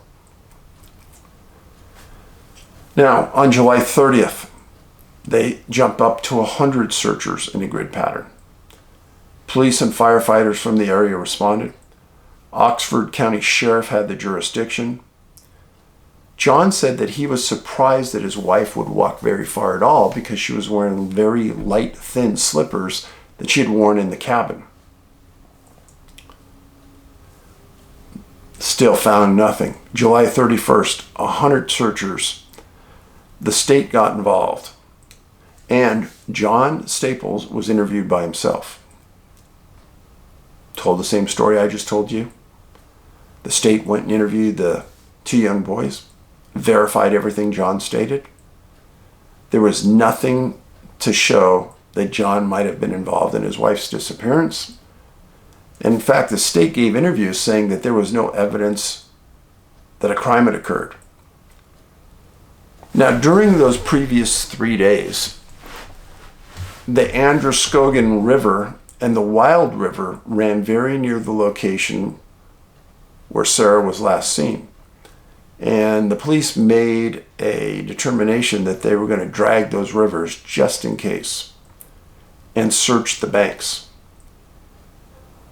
Now, on July 30th, they jump up to 100 searchers in a grid pattern. Police and firefighters from the area responded. Oxford County Sheriff had the jurisdiction. John said that he was surprised that his wife would walk very far at all because she was wearing very light, thin slippers that she had worn in the cabin. Still found nothing. July 31st, 100 searchers. The state got involved. And John Staples was interviewed by himself. Told the same story I just told you. The state went and interviewed the two young boys, verified everything John stated. There was nothing to show that John might have been involved in his wife's disappearance. And in fact, the state gave interviews saying that there was no evidence that a crime had occurred. Now, during those previous 3 days, the Androscoggin River and the Wild River ran very near the location where Sarah was last seen. And the police made a determination that they were going to drag those rivers just in case and search the banks.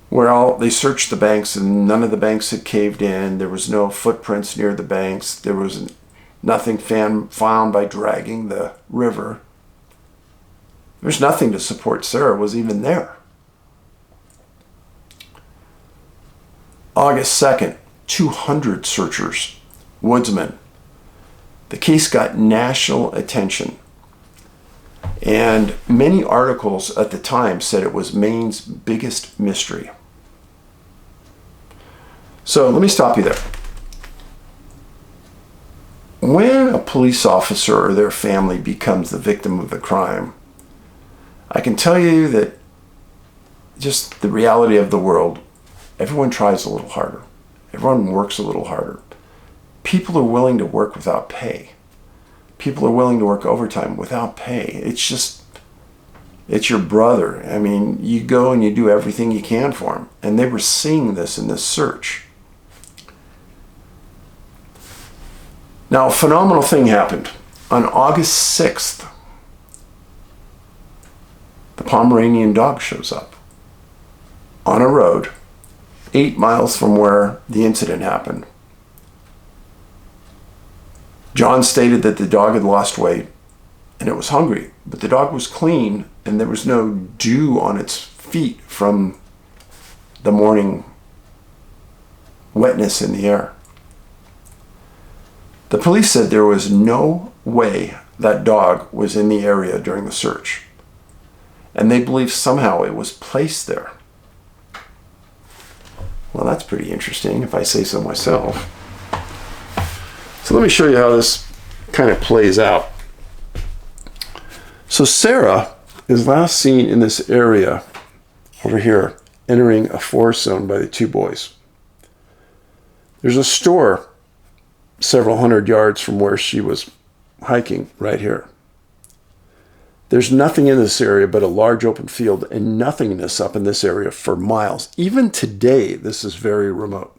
Well, they searched the banks and none of the banks had caved in. There was no footprints near the banks. There was nothing found by dragging the river. There's nothing to support Sarah was even there. August 2nd, 200 searchers, woodsmen. The case got national attention. And many articles at the time said it was Maine's biggest mystery. So let me stop you there. When a police officer or their family becomes the victim of the crime, I can tell you that just the reality of the world, everyone tries a little harder. Everyone works a little harder. People are willing to work without pay. People are willing to work overtime without pay. It's your brother. I mean, you go and you do everything you can for him. And they were seeing this in this search. Now, a phenomenal thing happened. On August 6th, the Pomeranian Dog shows up on a road 8 miles from where the incident happened. John stated that the dog had lost weight and it was hungry, but the dog was clean and there was no dew on its feet from the morning wetness in the air. The police said there was no way that dog was in the area during the search, and they believe somehow it was placed there. Well, that's pretty interesting if I say so myself. So let me show you how this kind of plays out. So Sarah is last seen in this area over here, entering a forest zone by the two boys. There's a store several hundred yards from where she was hiking right here. There's nothing in this area but a large open field and nothingness up in this area for miles. Even today, this is very remote.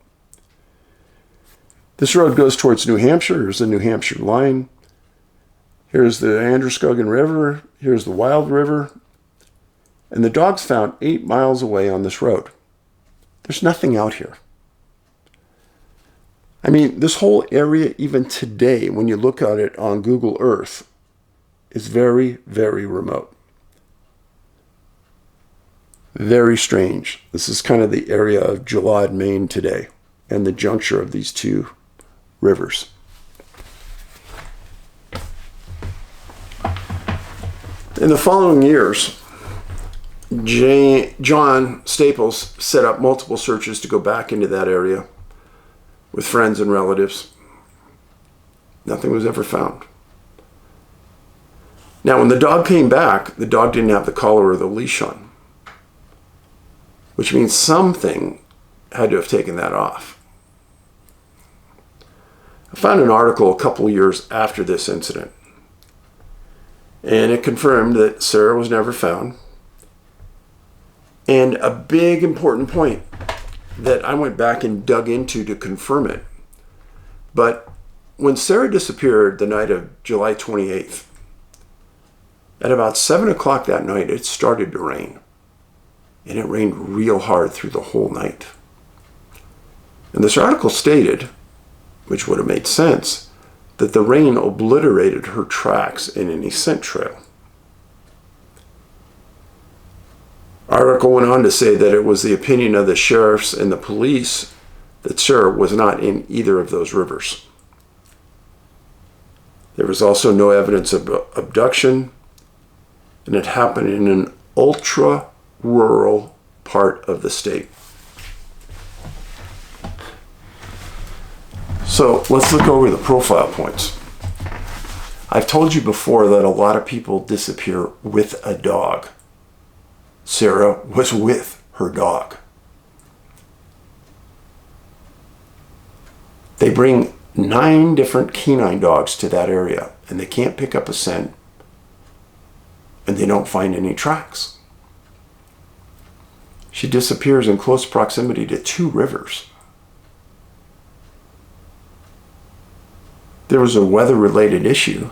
This road goes towards New Hampshire. Here's the New Hampshire line. Here's the Androscoggin River. Here's the Wild River. And the dog's found 8 miles away on this road. There's nothing out here. I mean, this whole area, even today, when you look at it on Google Earth, is very, very remote. Very strange. This is kind of the area of Gillard, Maine today, and the juncture of these two rivers. In the following years, John Staples set up multiple searches to go back into that area with friends and relatives. Nothing was ever found. Now, when the dog came back, the dog didn't have the collar or the leash on, which means something had to have taken that off. I found an article a couple years after this incident, and it confirmed that Sarah was never found. And a big important point that I went back and dug into to confirm it. But when Sarah disappeared the night of July 28th, at about 7 o'clock that night, it started to rain. And it rained real hard through the whole night. And this article stated, which would have made sense, that the rain obliterated her tracks in any scent trail. Article went on to say that it was the opinion of the sheriffs and the police that Sarah was not in either of those rivers. There was also no evidence of abduction, and it happened in an ultra-rural part of the state. So let's look over the profile points. I've told you before that a lot of people disappear with a dog. Sarah was with her dog. They bring 9 different canine dogs to that area, and they can't pick up a scent, and they don't find any tracks. She disappears in close proximity to 2 rivers. There was a weather-related issue,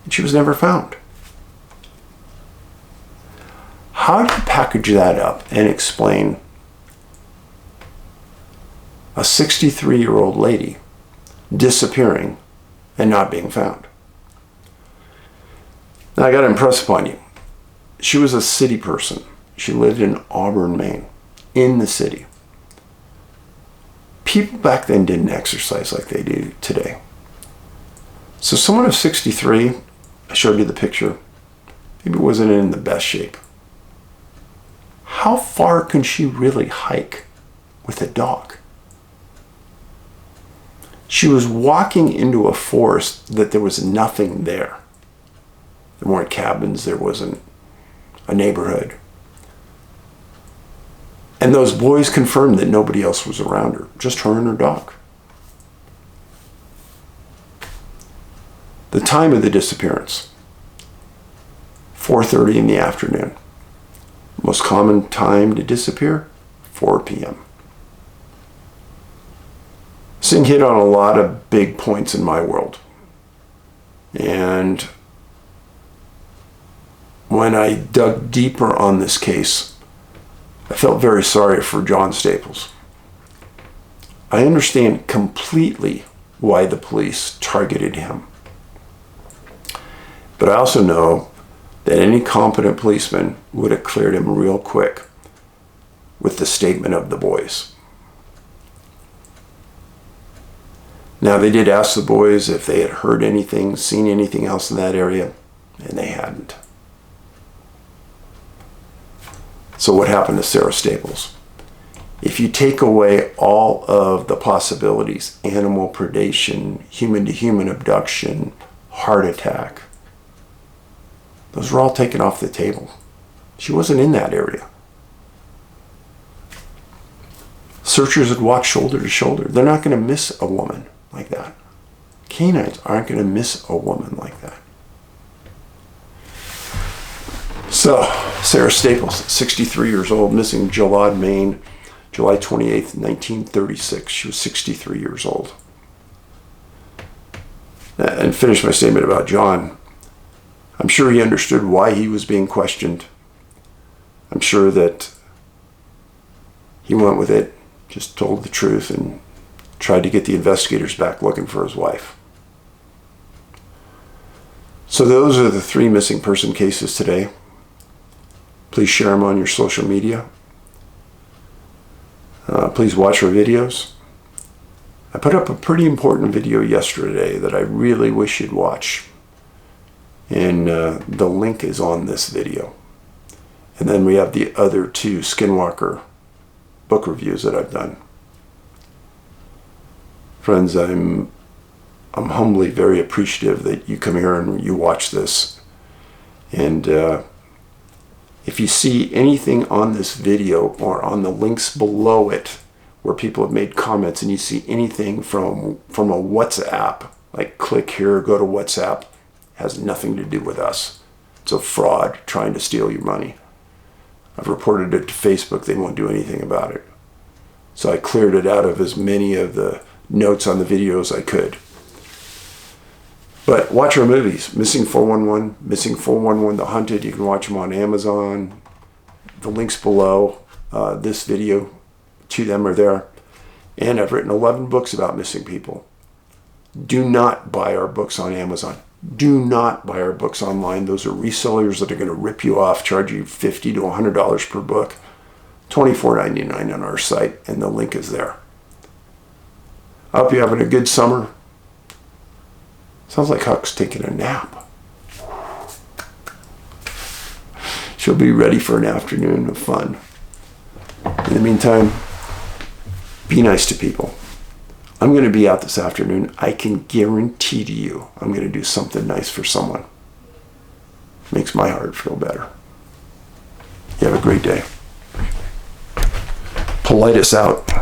and she was never found. How do you package that up and explain a 63-year-old lady disappearing and not being found? Now, I got to impress upon you. She was a city person. She lived in Auburn, Maine, in the city. People back then didn't exercise like they do today. So someone of 63, I showed you the picture, maybe wasn't in the best shape. How far can she really hike with a dog? She was walking into a forest that there was nothing there. There weren't cabins, there wasn't a neighborhood. And those boys confirmed that nobody else was around her, just her and her dog. The time of the disappearance, 4:30 in the afternoon. Most common time to disappear, 4 p.m. This thing hit on a lot of big points in my world. And when I dug deeper on this case, I felt very sorry for John Staples. I understand completely why the police targeted him. But I also know that any competent policeman would have cleared him real quick with the statement of the boys. Now, they did ask the boys if they had heard anything, seen anything else in that area, and they hadn't. So what happened to Sarah Staples? If you take away all of the possibilities, animal predation, human-to-human abduction, heart attack, those were all taken off the table. She wasn't in that area. Searchers would walk shoulder to shoulder. They're not going to miss a woman like that. Canines aren't going to miss a woman like that. So, Sarah Staples, 63 years old, missing Gillard, Maine, July 28th, 1936. She was 63 years old. And finish my statement about John. I'm sure he understood why he was being questioned. I'm sure that he went with it, just told the truth, and tried to get the investigators back looking for his wife. So those are the 3 missing person cases today. Please share them on your social media. Please watch our videos. I put up a pretty important video yesterday that I really wish you'd watch. And the link is on this video. And then we have the other 2 Skinwalker book reviews that I've done. Friends, I'm humbly very appreciative that you come here and you watch this. And if you see anything on this video or on the links below it where people have made comments, and you see anything from a WhatsApp, like click here, go to WhatsApp, has nothing to do with us. It's a fraud trying to steal your money. I've reported it to Facebook. They won't do anything about it. So I cleared it out of as many of the notes on the videos I could. But watch our movies. Missing 411, Missing 411, The Hunted. You can watch them on Amazon. The links below this video to them are there. And I've written 11 books about missing people. Do not buy our books on Amazon. Do not buy our books online. Those are resellers that are going to rip you off, charge you $50 to $100 per book. $24.99 on our site, and the link is there. I hope you're having a good summer. Sounds like Huck's taking a nap. She'll be ready for an afternoon of fun. In the meantime, be nice to people. I'm going to be out this afternoon. I can guarantee to you I'm going to do something nice for someone. Makes my heart feel better. You have a great day. Paulides out.